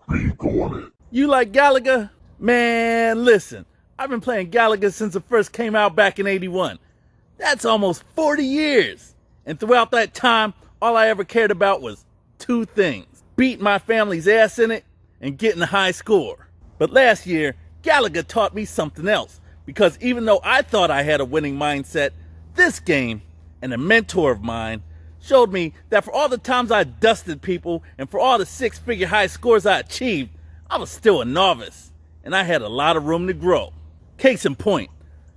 Speak on it. You like Galaga? Man, listen, I've been playing Galaga since it first came out back in '81. That's almost 40 years. And throughout that time, all I ever cared about was two things: beating my family's ass in it and getting a high score. But last year, Galaga taught me something else, because even though I thought I had a winning mindset, this game, and a mentor of mine, showed me that for all the times I dusted people and for all the six-figure high scores I achieved, I was still a novice, and I had a lot of room to grow. Case in point,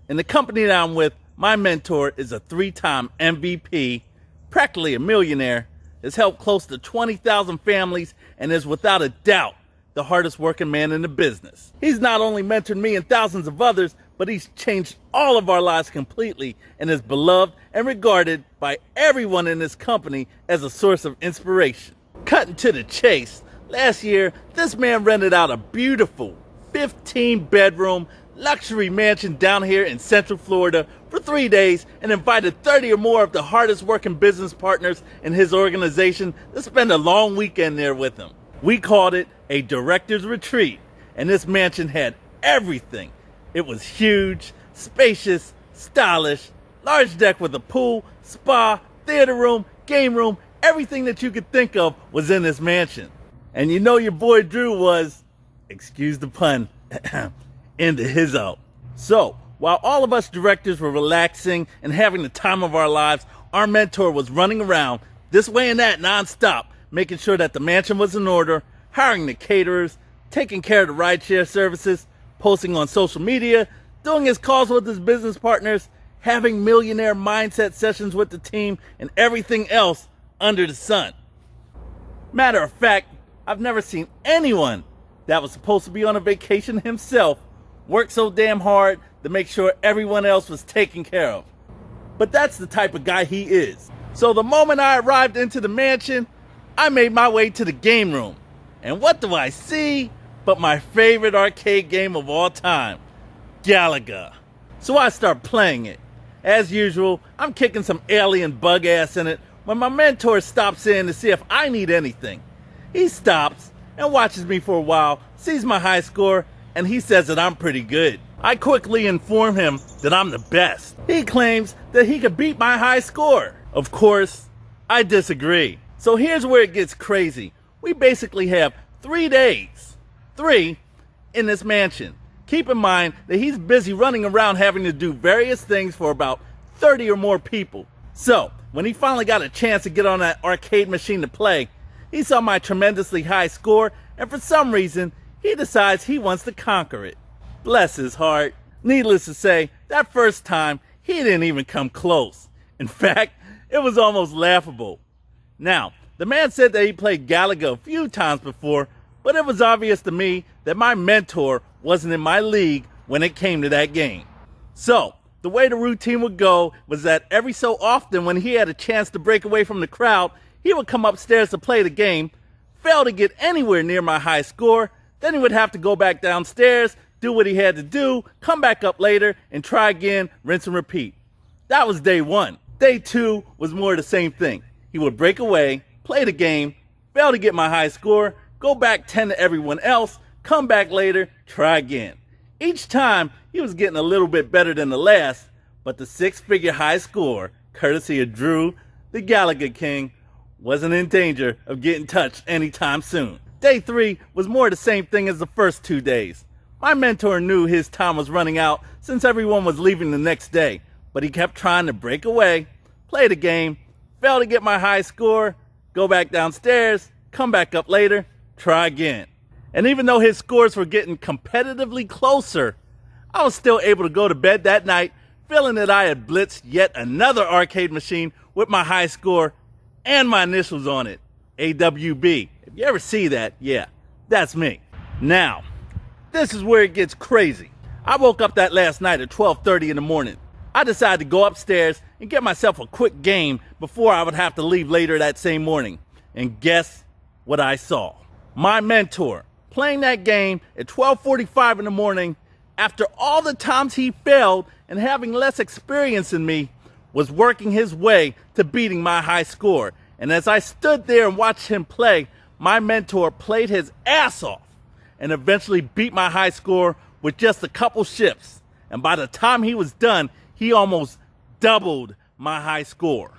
in the company that I'm with, my mentor is a 3-time MVP, practically a millionaire, has helped close to 20,000 families, and is without a doubt the hardest working man in the business. He's not only mentored me and thousands of others, but he's changed all of our lives completely and is beloved and regarded by everyone in this company as a source of inspiration. Cutting to the chase, last year, this man rented out a beautiful 15-bedroom luxury mansion down here in Central Florida for 3 days and invited 30 or more of the hardest working business partners in his organization to spend a long weekend there with him. We called it a director's retreat, and this mansion had everything. It was huge, spacious, stylish, large deck with a pool, spa, theater room, game room, everything that you could think of was in this mansion. And you know your boy Drew was, excuse the pun, into his out. So, while all of us directors were relaxing and having the time of our lives, our mentor was running around this way and that nonstop, making sure that the mansion was in order, hiring the caterers, taking care of the rideshare services, posting on social media, doing his calls with his business partners, having millionaire mindset sessions with the team, and everything else under the sun. Matter of fact, I've never seen anyone that was supposed to be on a vacation himself work so damn hard to make sure everyone else was taken care of. But that's the type of guy he is. So the moment I arrived into the mansion, I made my way to the game room. And what do I see but my favorite arcade game of all time, Galaga. So I start playing it. As usual, I'm kicking some alien bug ass in it when my mentor stops in to see if I need anything. He stops and watches me for a while, sees my high score, and he says that I'm pretty good. I quickly inform him that I'm the best. He claims that he could beat my high score. Of course, I disagree. So here's where it gets crazy. We basically have 3 days, in this mansion. Keep in mind that he's busy running around having to do various things for about 30 or more people. So, when he finally got a chance to get on that arcade machine to play, he saw my tremendously high score, and for some reason, he decides he wants to conquer it. Bless his heart. Needless to say, that first time, he didn't even come close. In fact, it was almost laughable. Now, the man said that he played Galaga a few times before, but it was obvious to me that my mentor wasn't in my league when it came to that game. So, the way the routine would go was that every so often when he had a chance to break away from the crowd, he would come upstairs to play the game, fail to get anywhere near my high score, then he would have to go back downstairs, do what he had to do, come back up later, and try again, rinse and repeat. That was day 1. Day 2 was more of the same thing. He would break away, play the game, fail to get my high score, go back 10 to everyone else, come back later, try again. Each time, he was getting a little bit better than the last, but the 6-figure high score, courtesy of Drew, the Galaga King, wasn't in danger of getting touched anytime soon. Day 3 was more the same thing as the first 2 days. My mentor knew his time was running out since everyone was leaving the next day, but he kept trying to break away, play the game, fail to get my high score, go back downstairs, come back up later, try again. And even though his scores were getting competitively closer, I was still able to go to bed that night feeling that I had blitzed yet another arcade machine with my high score and my initials on it, AWB. If you ever see that, yeah, that's me. Now, this is where it gets crazy. I woke up that last night at 12:30 in the morning. I decided to go upstairs and get myself a quick game before I would have to leave later that same morning. And guess what I saw? My mentor playing that game at 12:45 in the morning after all the times he failed and having less experience than me, was working his way to beating my high score. And as I stood there and watched him play, my mentor played his ass off and eventually beat my high score with just a couple shifts. And by the time he was done, he almost doubled my high score.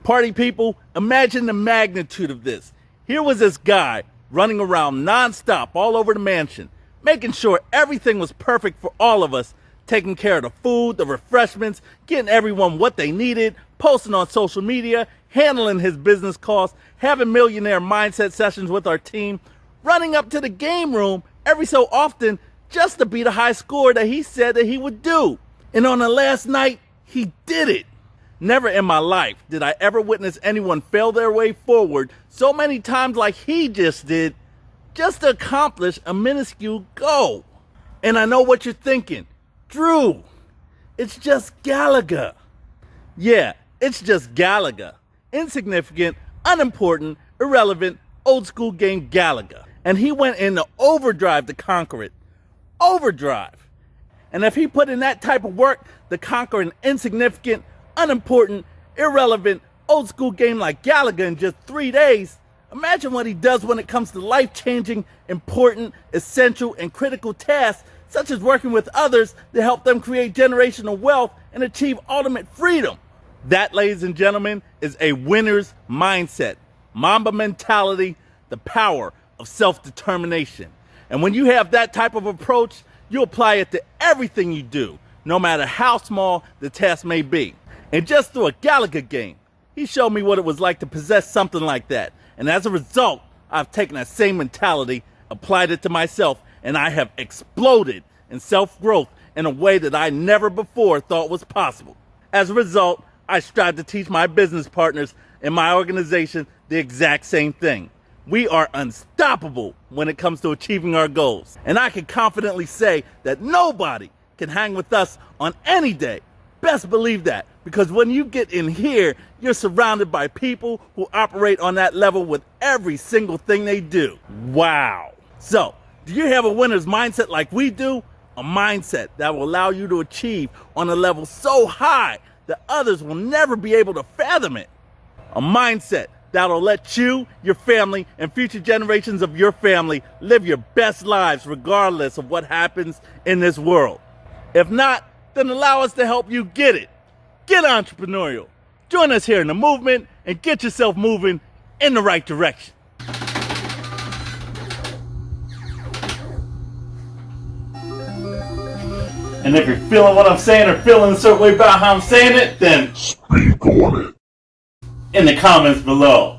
Party people, imagine the magnitude of this. Here was this guy running around nonstop all over the mansion, making sure everything was perfect for all of us, taking care of the food, the refreshments, getting everyone what they needed, posting on social media, handling his business calls, having millionaire mindset sessions with our team, running up to the game room every so often just to beat a high score that he said that he would do. And on the last night, he did it. Never in my life did I ever witness anyone fail their way forward so many times like he just did, just to accomplish a minuscule goal. And I know what you're thinking. Drew, it's just Galaga. Yeah, it's just Galaga. Insignificant, unimportant, irrelevant, old school game Galaga. And he went into overdrive to conquer it. Overdrive. And if he put in that type of work to conquer an insignificant, unimportant, irrelevant, old school game like Galaga in just 3 days, imagine what he does when it comes to life-changing, important, essential, and critical tasks such as working with others to help them create generational wealth and achieve ultimate freedom. That, ladies and gentlemen, is a winner's mindset. Mamba mentality, the power of self-determination. And when you have that type of approach, you apply it to everything you do, no matter how small the task may be. And just through a Galaga game, he showed me what it was like to possess something like that. And as a result, I've taken that same mentality, applied it to myself, and I have exploded in self-growth in a way that I never before thought was possible. As a result, I strive to teach my business partners in my organization the exact same thing. We are unstoppable when it comes to achieving our goals. And I can confidently say that nobody can hang with us on any day. Best believe that, because when you get in here, you're surrounded by people who operate on that level with every single thing they do. Wow. So, do you have a winner's mindset like we do? A mindset that will allow you to achieve on a level so high that others will never be able to fathom it. A mindset that'll let you, your family, and future generations of your family live your best lives regardless of what happens in this world. If not, then allow us to help you get it. Get entrepreneurial. Join us here in the movement and get yourself moving in the right direction. And if you're feeling what I'm saying or feeling a certain way about how I'm saying it, then speak on it in the comments below.